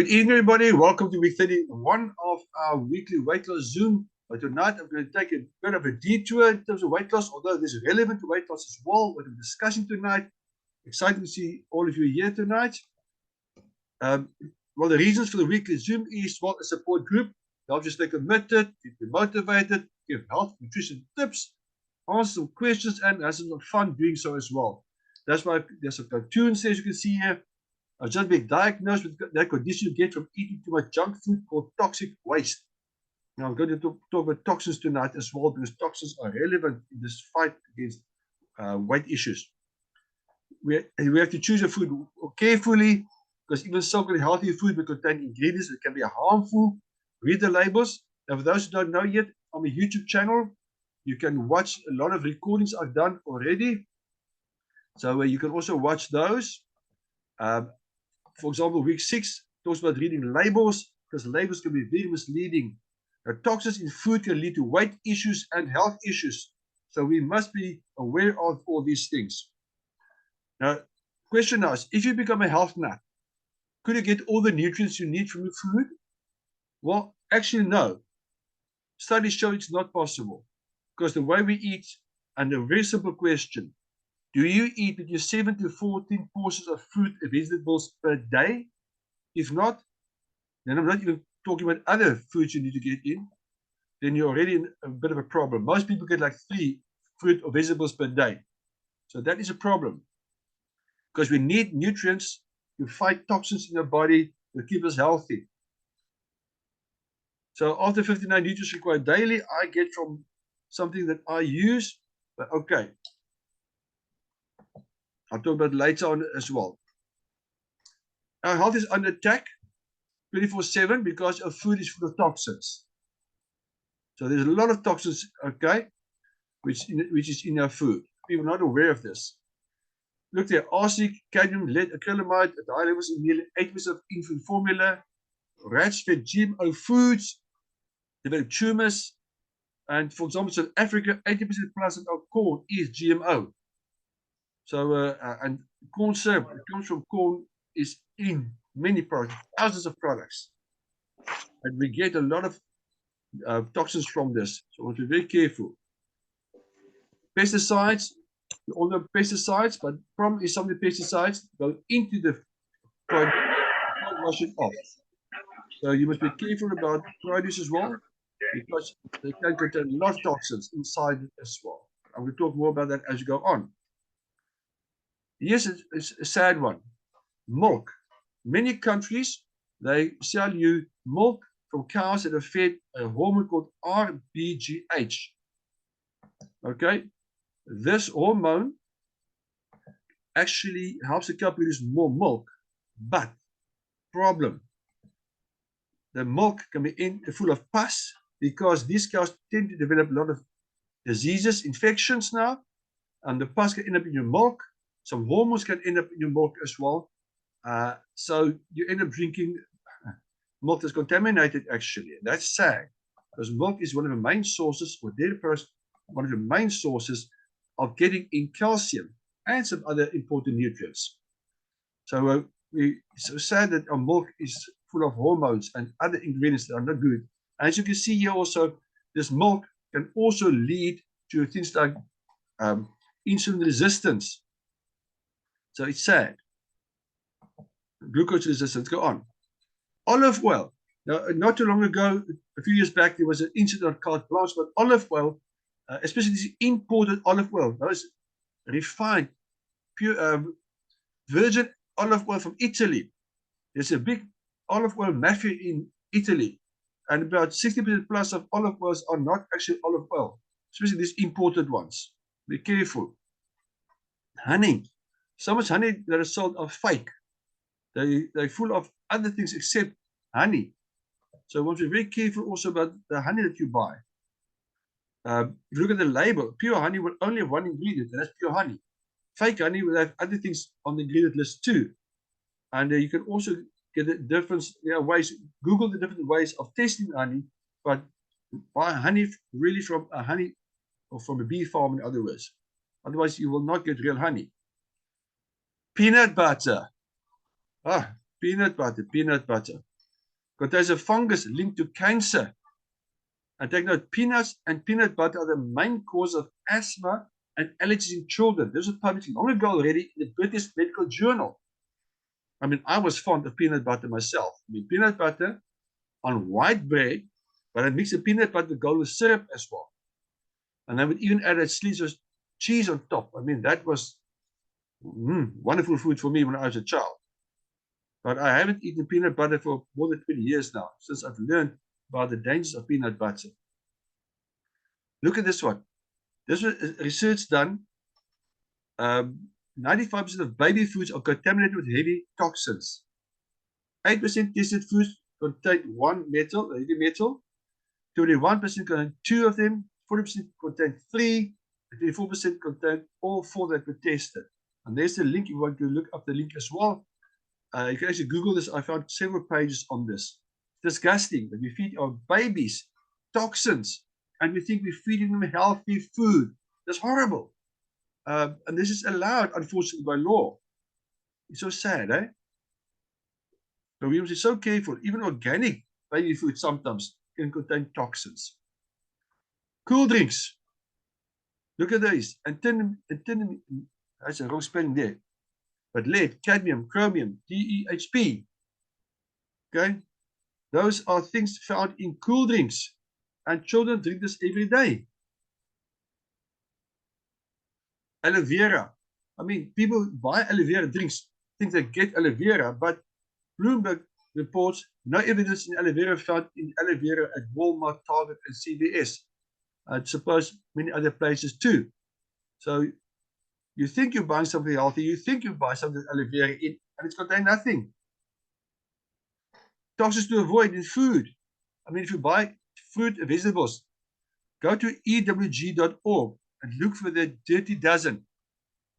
Good evening, everybody. Welcome to week 31 of our weekly weight loss Zoom. But tonight, I'm going to take a bit of a detour in terms of weight loss, although this is relevant to weight loss as well. What we're discussing tonight. Excited to see all of you here tonight. Well, the reasons for the weekly Zoom is, well, a support group. Help you stay committed, keep you motivated, give health, nutrition tips, answer some questions, and have some fun doing so as well. That's why there's some cartoons, as you can see here. I've just been diagnosed with that condition you get from eating too much junk food called toxic waste. Now, I'm going to talk about toxins tonight as well, because toxins are relevant in this fight against weight issues. We have to choose a food carefully, because even so-called healthy food will contain ingredients that can be harmful. Read the labels. And for those who don't know yet, on my YouTube channel, you can watch a lot of recordings I've done already. So you can also watch those. For example, week 6 talks about reading labels, because labels can be very misleading. Toxins in food can lead to weight issues and health issues. So we must be aware of all these things. Now, question now is, if you become a health nut, could you get all the nutrients you need from your food? Well, actually, no. Studies show it's not possible, because the way we eat, and a very simple question, do you eat with your 7 to 14 portions of fruit and vegetables per day? If not, then I'm not even talking about other foods you need to get in. Then you're already in a bit of a problem. Most people get like 3 fruit or vegetables per day. So that is a problem, because we need nutrients to fight toxins in your body to keep us healthy. So after 59 nutrients required daily, I get from something that I use, but okay. I'll talk about it later on as well. Our health is under attack 24/7 because our food is full of toxins. So there's a lot of toxins, okay, which is in our food. People are not aware of this. Look there, arsenic, cadmium, lead, acrylamide at high levels in nearly 8% of infant formula. Rats fed GMO foods develop tumors. And for example, South Africa, 80% plus of our corn is GMO. So, and corn syrup, it comes from corn, is in many products, thousands of products. And we get a lot of toxins from this. So we want to be very careful. Pesticides, we all know pesticides, but the problem is some of the pesticides go into the product, you can't wash it off. So you must be careful about produce as well, because they can contain a lot of toxins inside it as well. I'm going to talk more about that as you go on. Yes, it's a sad one. Milk. Many countries, they sell you milk from cows that are fed a hormone called RBGH. Okay, this hormone actually helps the cow produce more milk, but problem, the milk can be full of pus, because these cows tend to develop a lot of diseases, infections now, and the pus can end up in your milk. Some hormones can end up in your milk as well. So you end up drinking milk that's contaminated, actually. And that's sad, because milk is one of the main sources, or dairy products, one of the main sources of getting in calcium and some other important nutrients. So it's so sad that our milk is full of hormones and other ingredients that are not good. As you can see here also, this milk can also lead to things like insulin resistance. So it's sad. Glucose resistance, go on. Olive oil. Now, not too long ago, a few years back, there was an incident on carte blanche, but olive oil, especially this imported olive oil, those refined, pure virgin olive oil from Italy. There's a big olive oil mafia in Italy, and about 60% plus of olive oils are not actually olive oil, especially these imported ones. Be careful. Honey. So much honey that is sold are fake. They're full of other things except honey. So one should be very careful also about the honey that you buy. If you look at the label, pure honey will only have one ingredient, and that's pure honey. Fake honey will have other things on the ingredient list too. And you can also get the difference, ways, Google the different ways of tasting honey, but buy honey really from a honey or from a bee farm, in other words. Otherwise, you will not get real honey. Peanut butter. Peanut butter. Contains a fungus linked to cancer. And take note, peanuts and peanut butter are the main cause of asthma and allergies in children. This was published long ago already in the British Medical Journal. I mean, I was fond of peanut butter myself. I mean, peanut butter on white bread, but I mixed the peanut butter with golden syrup as well. And I would even add a slice of cheese on top. I mean, that was wonderful food for me when I was a child. But I haven't eaten peanut butter for more than 20 years now, since I've learned about the dangers of peanut butter. Look at this one. This was research done. 95% of baby foods are contaminated with heavy toxins. 8% tested foods contain one metal, a heavy metal. 21% contain two of them. 40% contain three. And 24% contain all four that were tested. And there's the link. You want to look up the link as well. You can actually Google this. I found several pages on this. It's disgusting that we feed our babies toxins and we think we're feeding them healthy food. That's horrible. And this is allowed, unfortunately, by law. It's so sad, eh? So we must be so careful. Even organic baby food sometimes can contain toxins. Cool drinks. Look at these. Antimony, that's a wrong spelling there. But lead, cadmium, chromium, DEHP. Okay? Those are things found in cool drinks. And children drink this every day. Aloe vera. I mean, people buy aloe vera drinks, think they get aloe vera, but Bloomberg reports no evidence in aloe vera found in aloe vera at Walmart, Target, and CVS. I suppose many other places too. So you think you're buying something healthy, you think you buy something with aloe vera in, and it's contained nothing. Toxins to avoid in food. I mean, if you buy fruit and vegetables, go to ewg.org and look for the dirty dozen.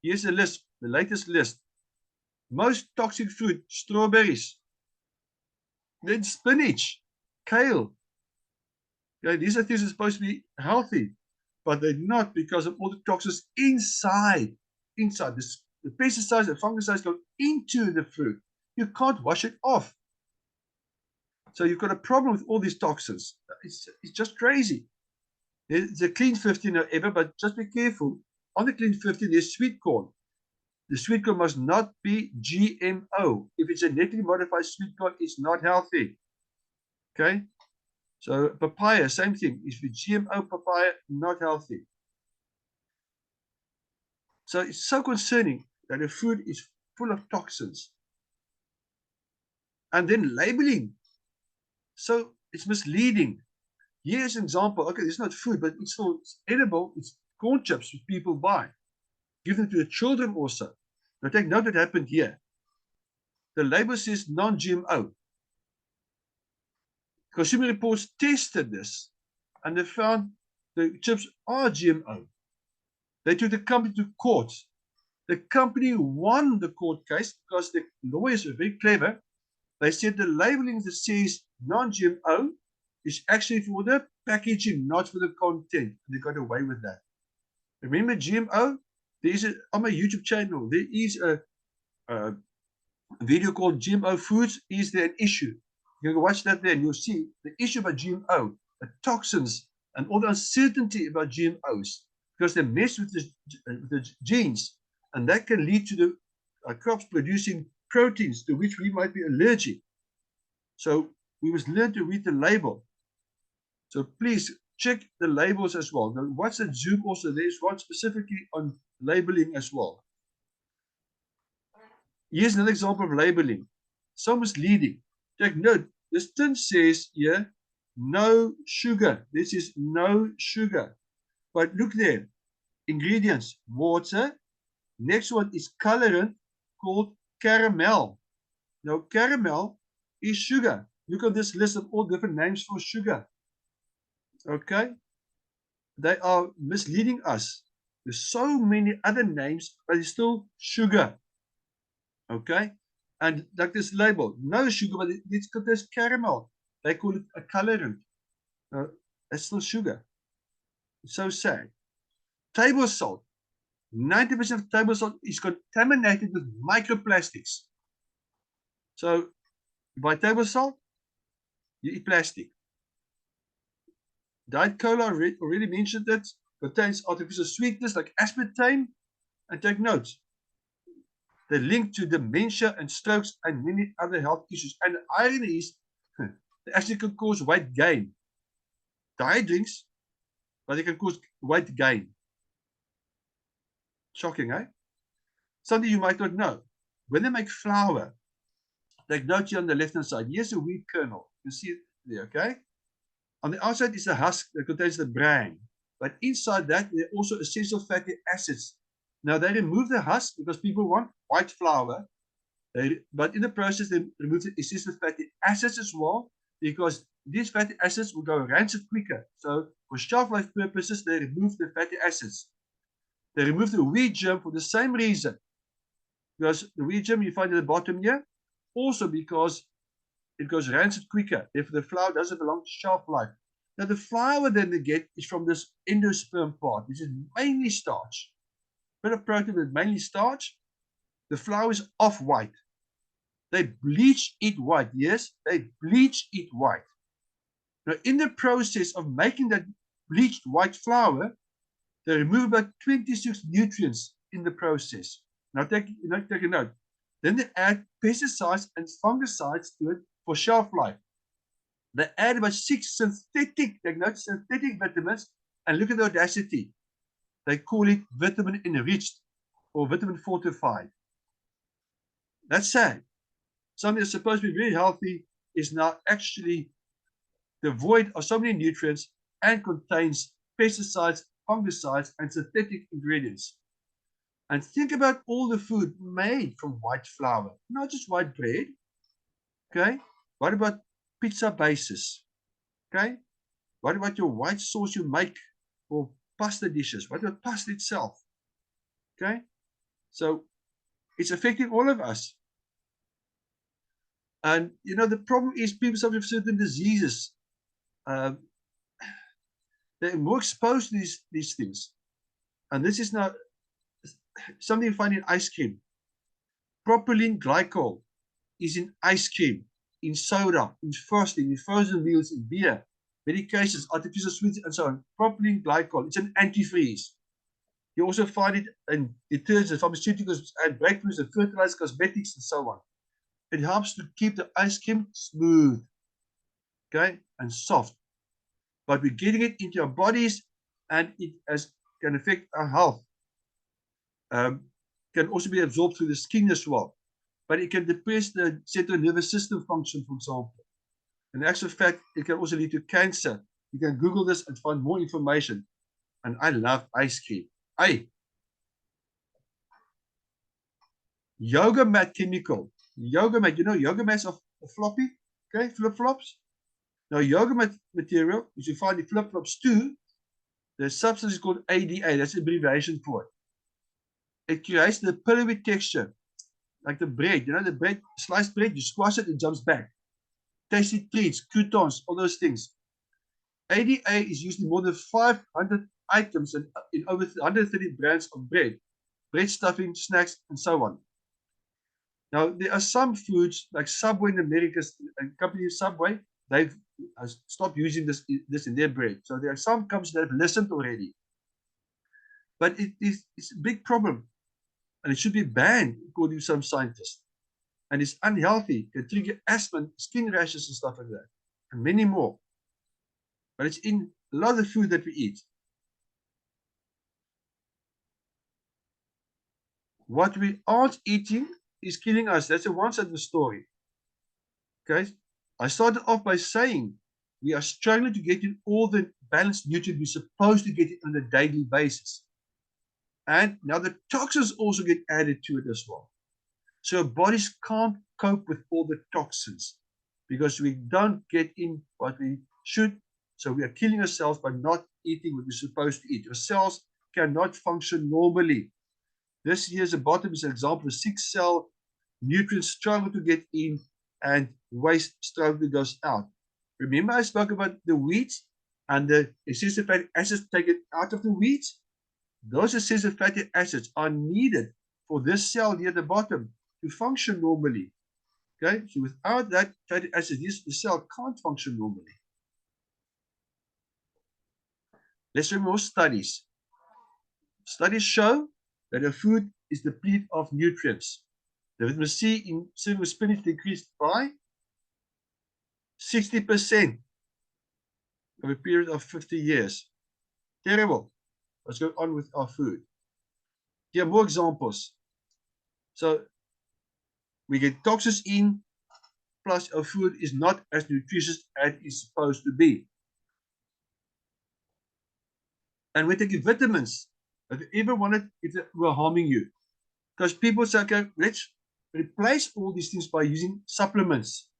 Here's a list, the latest list. Most toxic fruit, strawberries, then spinach, kale. Okay, these are things that are supposed to be healthy, but they're not because of all the toxins inside. The pesticides and fungicides go into the fruit. You can't wash it off. So you've got a problem with all these toxins. It's just crazy. There's a clean 15 however, but just be careful. On the clean 15, there's sweet corn. The sweet corn must not be GMO. If it's genetically modified sweet corn, it's not healthy. Okay? So papaya, same thing. If it's GMO papaya, not healthy. So it's so concerning that the food is full of toxins. And then labeling. So it's misleading. Here's an example. Okay, it's not food, but it's still edible. It's corn chips that people buy. Give them to the children also. Now take note what happened here. The label says non-GMO. Consumer Reports tested this and they found the chips are GMO. They took the company to court. The company won the court case because the lawyers were very clever. They said the labeling that says non-GMO is actually for the packaging, not for the content. And they got away with that. Remember GMO? There is on my YouTube channel, there is a video called GMO Foods. Is there an issue? You can watch that there and you'll see the issue about GMO, the toxins, and all the uncertainty about GMOs because they mess with the genes, and that can lead to the crops producing proteins to which we might be allergic. So we must learn to read the label. So please check the labels as well. Now, what's at Zoom also? There's one specifically on labeling as well. Here's another example of labeling. So misleading. Take note, this tin says here, no sugar. This is no sugar. But look there, ingredients, water. Next one is colorant called caramel. Now, caramel is sugar. Look at this list of all different names for sugar. Okay? They are misleading us. There's so many other names, but it's still sugar. Okay? And like this label, no sugar, but it's got this caramel. They call it a colorant. It's still sugar. It's so sad. Table salt. 90% of table salt is contaminated with microplastics. So, by table salt, you eat plastic. Diet Cola, already mentioned it, contains artificial sweeteners like aspartame. And take note, they link to dementia and strokes and many other health issues. And the irony is, they actually can cause weight gain. Diet drinks, but they can cause weight gain. Shocking, eh? Something you might not know. When they make flour, take note here on the left-hand side. Here's a wheat kernel. You see it there, okay? On the outside is the husk that contains the bran. But inside that, there are also essential fatty acids. Now, they remove the husk because people want white flour. But in the process, they remove the essential fatty acids as well, because these fatty acids will go rancid quicker. So, for shelf life purposes, they remove the fatty acids. They remove the wheat germ for the same reason. Because the wheat germ you find at the bottom here, also because it goes rancid quicker. Therefore, the flour doesn't belong to shelf life. Now, the flour then they get is from this endosperm part, which is mainly starch. A bit of protein, but mainly starch. The flour is off-white. They bleach it white. Yes, they bleach it white. Now, in the process of making that bleached white flour, they remove about 26 nutrients in the process. Now, take a note. Then they add pesticides and fungicides to it for shelf life. They add about 6 synthetic vitamins, and look at the audacity. They call it vitamin enriched or vitamin fortified. That's sad. Something that's supposed to be very healthy is now actually devoid of so many nutrients and contains pesticides, fungicides, and synthetic ingredients. And think about all the food made from white flour, not just white bread. Okay? What about pizza bases? Okay? What about your white sauce you make for pasta dishes? What about pasta itself? Okay? So it's affecting all of us. And you know, the problem is people suffer with certain diseases. They're more exposed to these things. And this is now something you find in ice cream. Propylene glycol is in ice cream, in soda, in frosting, in frozen meals, in beer, medications, artificial sweets, and so on. Propylene glycol, it's an antifreeze. You also find it in detergents, pharmaceuticals, and breakthroughs and fertilizers, cosmetics, and so on. It helps to keep the ice cream smooth, okay, and soft. But we're getting it into our bodies, and it can affect our health. Can also be absorbed through the skin as well. But it can depress the central nervous system function, for example. In actual fact, it can also lead to cancer. You can Google this and find more information. And I love ice cream. Yoga mat chemical. Yoga mat, you know, yoga mats are floppy, okay, flip-flops. Now, yoga mat material, which you find in flip-flops too, the substance is called ADA. That's the abbreviation for it. It creates the pillowy texture, like the bread. You know, the bread, sliced bread, you squash it, it jumps back. Tasty treats, croutons, all those things. ADA is used in more than 500 items and in over 130 brands of bread stuffing, snacks, and so on. Now, there are some foods like Subway in America, and company Subway, they've stopped using this in their bread. So there are some companies that have listened already. But it's a big problem. And it should be banned, according to some scientists. And it's unhealthy. It can trigger asthma, skin rashes, and stuff like that. And many more. But it's in a lot of the food that we eat. What we aren't eating is killing us. That's the one side of the story. Okay? I started off by saying we are struggling to get in all the balanced nutrients we're supposed to get on a daily basis. And now the toxins also get added to it as well. So our bodies can't cope with all the toxins because we don't get in what we should. So we are killing ourselves by not eating what we're supposed to eat. Our cells cannot function normally. This here's the bottom is an example of 6-cell nutrients struggle to get in and waste struggle goes out. Remember I spoke about the wheat and the essential fatty acids taken out of the wheat? Those essential fatty acids are needed for this cell near the bottom to function normally. Okay, so without that fatty acid, the cell can't function normally. Let's read more studies. Studies show that a food is depleted of nutrients. The vitamin C in serving with spinach decreased by 60% over a period of 50 years. Terrible. What's going on with our food? Here are more examples. So we get toxins in, plus our food is not as nutritious as it's supposed to be. And we take vitamins. Have you ever wondered if they were harming you? Because people say, okay, let's replace all these things by using supplements.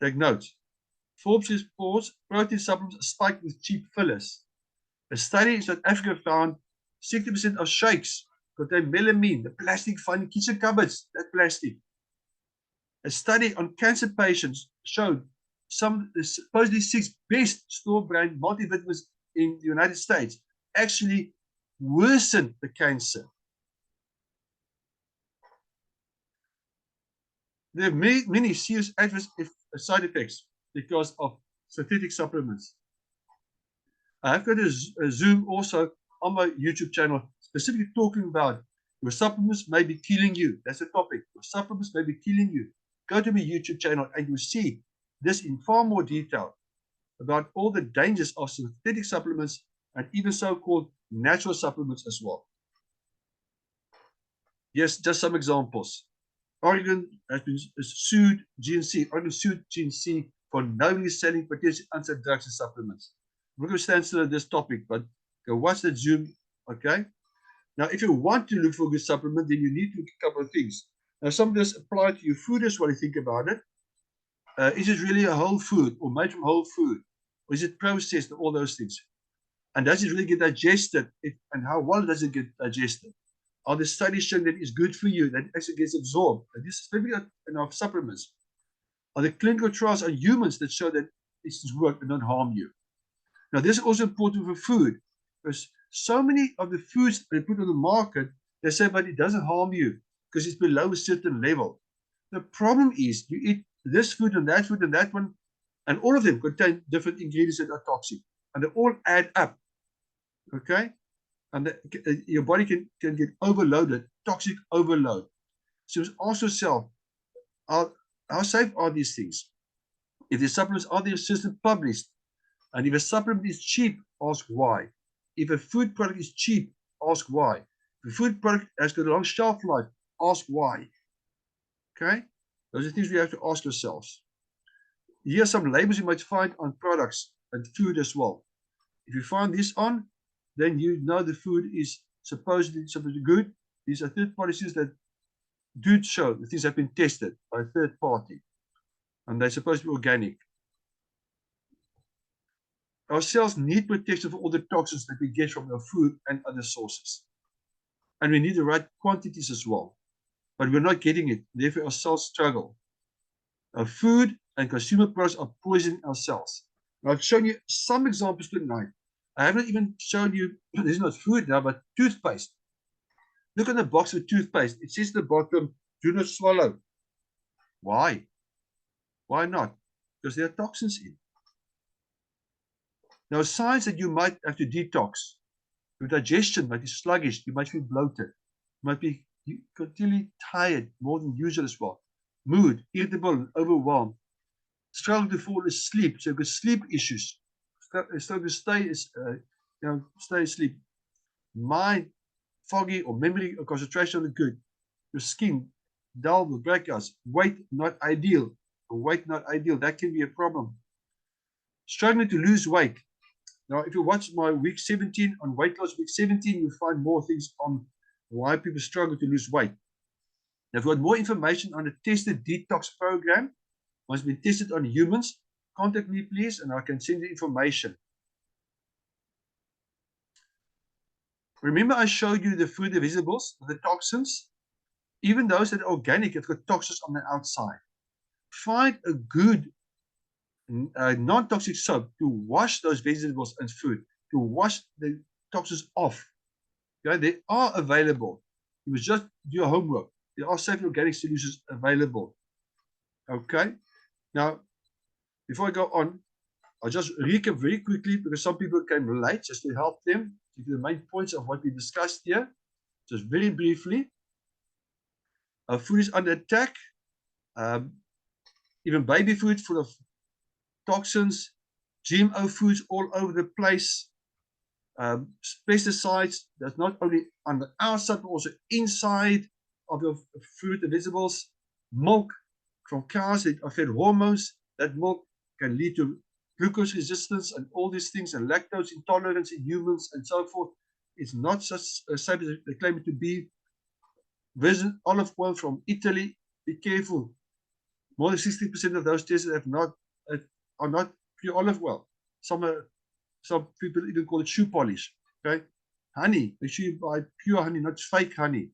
Take note. Forbes reports protein supplements spiked with cheap fillers. A study in South Africa found 60% of shakes contain melamine, the plastic found in kitchen cupboards, that plastic. A study on cancer patients showed some supposedly 6 best store-brand multivitamins in the United States actually worsen the cancer. There are many serious adverse side effects because of synthetic supplements. I have got a Zoom also on my YouTube channel specifically talking about your supplements may be killing you. That's the topic. Your supplements may be killing you. Go to my YouTube channel and you'll see this in far more detail about all the dangers of synthetic supplements and even so-called natural supplements as well. Yes, just some examples. Oregon has been sued GNC. Oregon sued GNC for knowingly selling potential unsafe drugs and supplements. We're going to stand still on this topic, but go watch that Zoom, okay? Now, if you want to look for a good supplement, then you need to look at a couple of things. Now, some of this apply to your food as well, you think about it. Is it really a whole food or made from whole food? Or is it processed, all those things? And does it really get digested? And how well does it get digested? Are the studies showing that it's good for you, that it actually gets absorbed? And this is maybe enough supplements. Are the clinical trials on humans that show that it's work and don't harm you? Now, this is also important for food, because so many of the foods they put on the market, they say, but it doesn't harm you because it's below a certain level. The problem is you eat this food and that one, and all of them contain different ingredients that are toxic, and they all add up. Okay? And your body can get overloaded, toxic overload. So ask yourself, how safe are these things? If the supplements are the system published, and if a supplement is cheap, ask why. If a food product is cheap, ask why. If a food product has got a long shelf life, ask why. Okay? Those are things we have to ask ourselves. Here are some labels you might find on products and food as well. If you find this on, then you know the food is supposedly good. These are third parties that do show the things have been tested by a third party, and they're supposed to be organic. Our cells need protection for all the toxins that we get from our food and other sources. And we need the right quantities as well. But we're not getting it. Therefore, our cells struggle. Our food and consumer products are poisoning our cells. Now, I've shown you some examples tonight. I haven't even shown you, this is not food now, but toothpaste. Look at the box of toothpaste. It says at the bottom, do not swallow. Why? Why not? Because there are toxins in. Now, signs that you might have to detox. Your digestion might be sluggish. You might be bloated. You might be continually tired, more than usual as well. Mood, irritable and overwhelmed. Struggle to fall asleep. So you've got sleep issues. Struggle to stay asleep. Mind foggy or memory or concentration on the good. Your skin dull with breakouts. Weight not ideal. Weight not ideal. That can be a problem. Struggling to lose weight. Now, if you watch my week 17 on weight loss, week 17, you'll find more things on why people struggle to lose weight. Now, if you want more information on the tested detox program, once been tested on humans, contact me, please, and I can send you information. Remember, I showed you the fruit and vegetables, the toxins. Even those that are organic have got toxins on the outside. Find a good non-toxic soap to wash those vegetables and fruit, to wash the toxins off. Okay, they are available. You must just do your homework. There are safe organic solutions available. Okay. Now, before I go on, I'll just recap very quickly because some people can relate, just to help them, give you the main points of what we discussed here. Just very briefly. Our food is under attack. Even baby food full of toxins, GMO foods all over the place, pesticides that's not only on the outside but also inside of your fruit and vegetables, milk from cows that are fed hormones. That milk can lead to glucose resistance and all these things, and lactose intolerance in humans and so forth. It's not such safe as they claim it to be. Virgin olive oil from Italy, be careful. More than 60% of those tested are not pure olive oil. Some people even call it shoe polish. Okay, honey. Make sure you buy pure honey, not fake honey.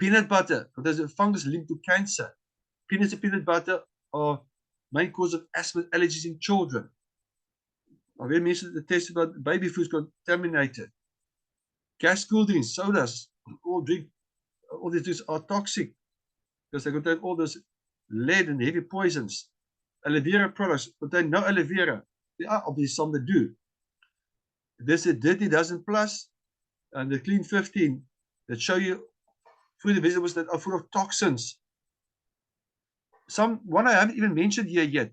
Peanut butter. There's a fungus linked to cancer. Peanuts and peanut butter are main cause of asthma allergies in children. I already mentioned the test about baby foods contaminated. Gas cool drinks, sodas, all these drinks are toxic because they contain all those lead and heavy poisons. Aloe vera products contain no aloe vera. There are obviously some that do. There's a Dirty Dozen Plus and the Clean 15 that show you fruit and vegetables that are full of toxins. One I haven't even mentioned here yet.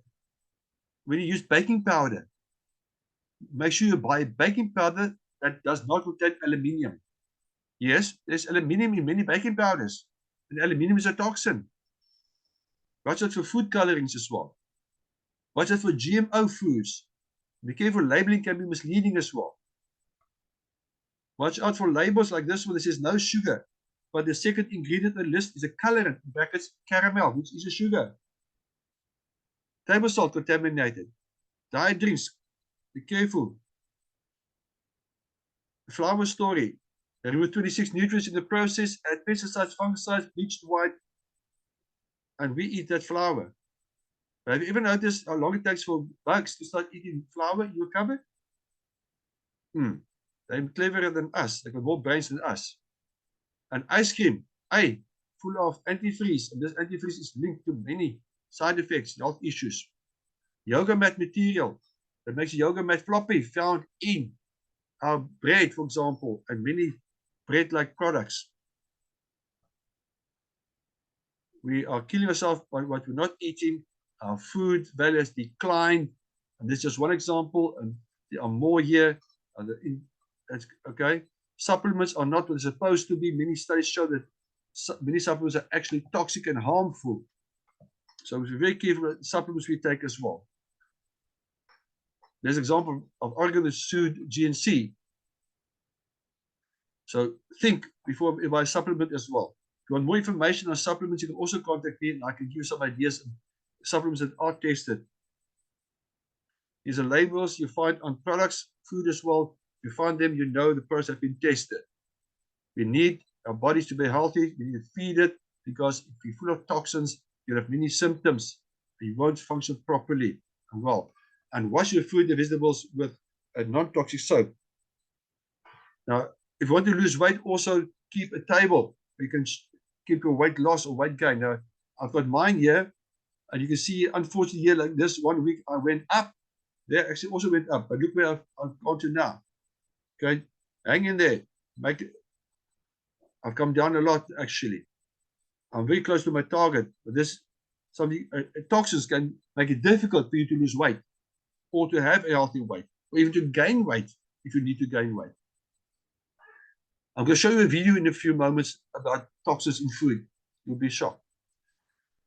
When you use baking powder, make sure you buy baking powder that does not contain aluminium. Yes, there's aluminium in many baking powders, and aluminium is a toxin. Watch out for food colorings as well. Watch out for GMO foods. Be careful, labeling can be misleading as well. Watch out for labels like this one that says no sugar, but the second ingredient on the list is a colorant, in brackets caramel, which is a sugar. Table salt contaminated. Diet drinks, be careful. Flour story. They remove 26 nutrients in the process, add pesticides, fungicides, bleached white, and we eat that flour. But have you ever noticed how long it takes for bugs to start eating flour in your cupboard? They're cleverer than us. They've got more brains than us. And ice cream, full of antifreeze, and this antifreeze is linked to many side effects, health issues. Yoga mat material that makes yoga mat floppy, found in our bread, for example, and many bread-like products. We are killing ourselves by what we're not eating. Our food value has declined, and this is just one example, and there are more here. Okay, supplements are not what they're supposed to be. Many studies show that many supplements are actually toxic and harmful. So we should be very careful with supplements we take as well. There's an example of Oregon that sued GNC. So think before you buy a supplement as well. If you want more information on supplements, you can also contact me and I can give you some ideas of supplements that are tested. These are labels you find on products, food as well. If you find them, you know the products have been tested. We need our bodies to be healthy. We need to feed it because if you're full of toxins, you'll have many symptoms. You won't function properly and well. And wash your fruit and vegetables with a non-toxic soap. Now, if you want to lose weight, also keep a table. You can keep your weight loss or weight gain. Now, I've got mine here, and you can see, unfortunately, here, like this 1 week, I went up. They actually also went up, but look where I've gone to now. Okay, hang in there. I've come down a lot, actually. I'm very close to my target, but toxins can make it difficult for you to lose weight or to have a healthy weight, or even to gain weight if you need to gain weight. I'm going to show you a video in a few moments about toxins in food. You'll be shocked.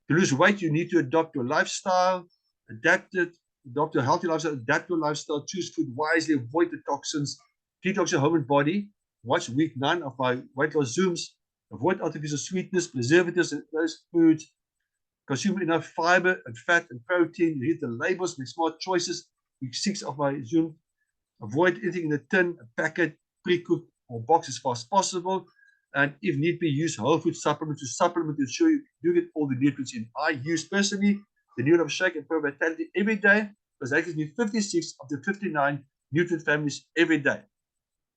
To lose weight, you need to adopt your lifestyle, adopt a healthy lifestyle, adapt your lifestyle, choose food wisely, avoid the toxins, detox your home and body. Watch week 9 of my weight loss Zooms. Avoid artificial sweetness, preservatives, and those foods. Consume enough fiber and fat and protein. Read the labels, make smart choices. Week 6 of my Zoom. Avoid anything in a tin, a packet, pre-cooked, or box as far as possible. And if need be, use whole food supplements to supplement to ensure you do get all the nutrients in. I use personally the Neuron Shake and Pro Vitality every day because that gives me 56 of the 59 nutrient families every day.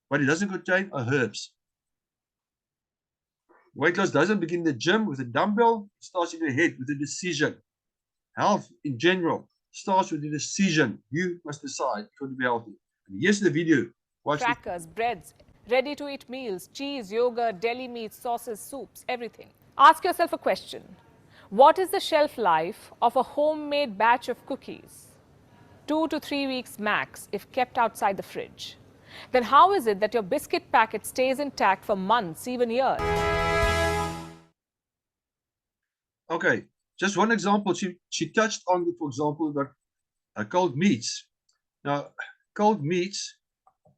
What it doesn't contain are herbs. Weight loss doesn't begin in the gym with a dumbbell. It starts in your head with a decision. Health in general starts with a decision. You must decide if you want to be healthy. And here's the video. Watch this. Crackers, breads, ready-to-eat meals, cheese, yogurt, deli meats, sauces, soups, everything. Ask yourself a question. What is the shelf life of a homemade batch of cookies? 2 to 3 weeks max if kept outside the fridge. Then how is it that your biscuit packet stays intact for months, even years? Okay, just one example. She touched on, for example, that cold meats. Now, cold meats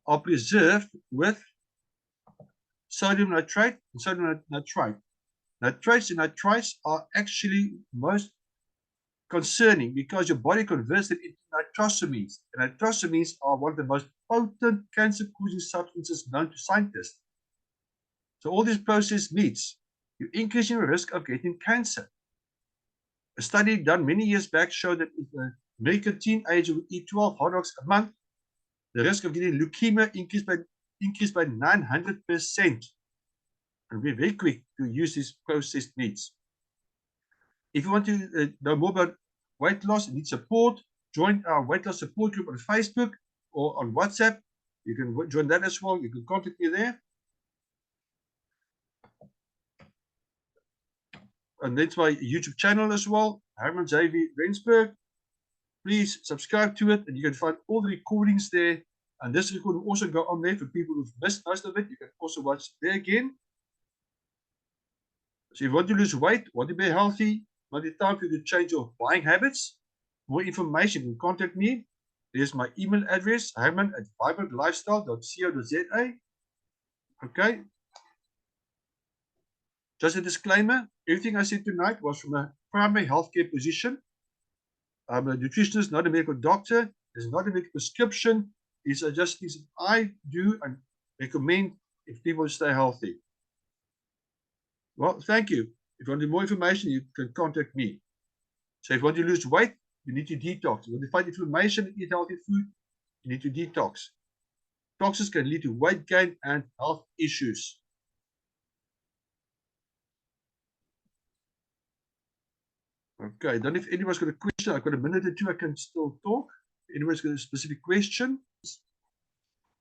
are preserved with sodium nitrate and sodium nitrite. Nitrates and nitrites are actually most concerning because your body converts it into nitrosamines. And nitrosamines are one of the most potent cancer-causing substances known to scientists. So all these processed meats, you're increasing the risk of getting cancer. A study done many years back showed that if an American teenager would eat 12 hot dogs a month, the risk of getting leukemia increased by 900%. And we're very quick to use these processed meats. If you want to know more about weight loss and need support, join our weight loss support group on Facebook or on WhatsApp. You can join that as well. You can contact me there. And that's my YouTube channel as well, Herman J.V. Rensburg. Please subscribe to it, and you can find all the recordings there. And this recording will also go on there for people who've missed most of it. You can also watch it there again. So if you want to lose weight, want to be healthy, want it's time for you to change your buying habits, more information, you can contact me. There's my email address, herman@vibrantlifestyle.co.za. Okay. Just a disclaimer, everything I said tonight was from a primary healthcare position. I'm a nutritionist, not a medical doctor. It's not a medical prescription. These are just things that I do and recommend if people stay healthy. Well, thank you. If you want more information, you can contact me. So if you want to lose weight, you need to detox. If you want to fight inflammation and eat healthy food, you need to detox. Toxins can lead to weight gain and health issues. Okay, then if anyone's got a question, I've got a minute or two, I can still talk. If anyone's got a specific question.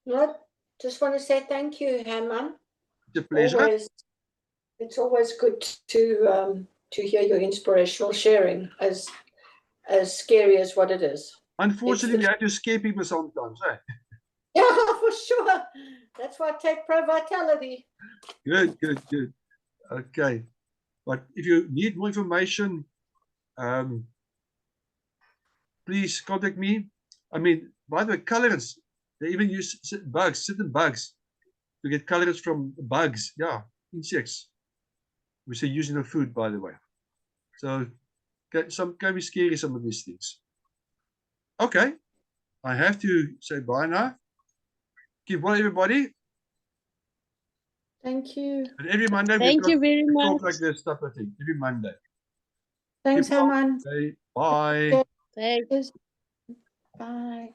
No, just want to say thank you, Herman. It's a pleasure. It's always good to hear your inspirational sharing, as scary as what it is. Unfortunately, we have to scare people sometimes, eh? Yeah, for sure. That's why I take Pro Vitality. Good, good, good. Okay. But if you need more information, please contact me. I mean, by the way, colorants, they even use certain bugs to get colorants from bugs. Yeah, insects, which they use in the food, by the way. So some can be scary, some of these things. Okay, I have to say bye now. Keep well, everybody. Thank you. And every Monday, Thank you very much. talk like this stuff, I think. Every Monday. Thanks, Herman. Okay, bye. Thanks. Bye.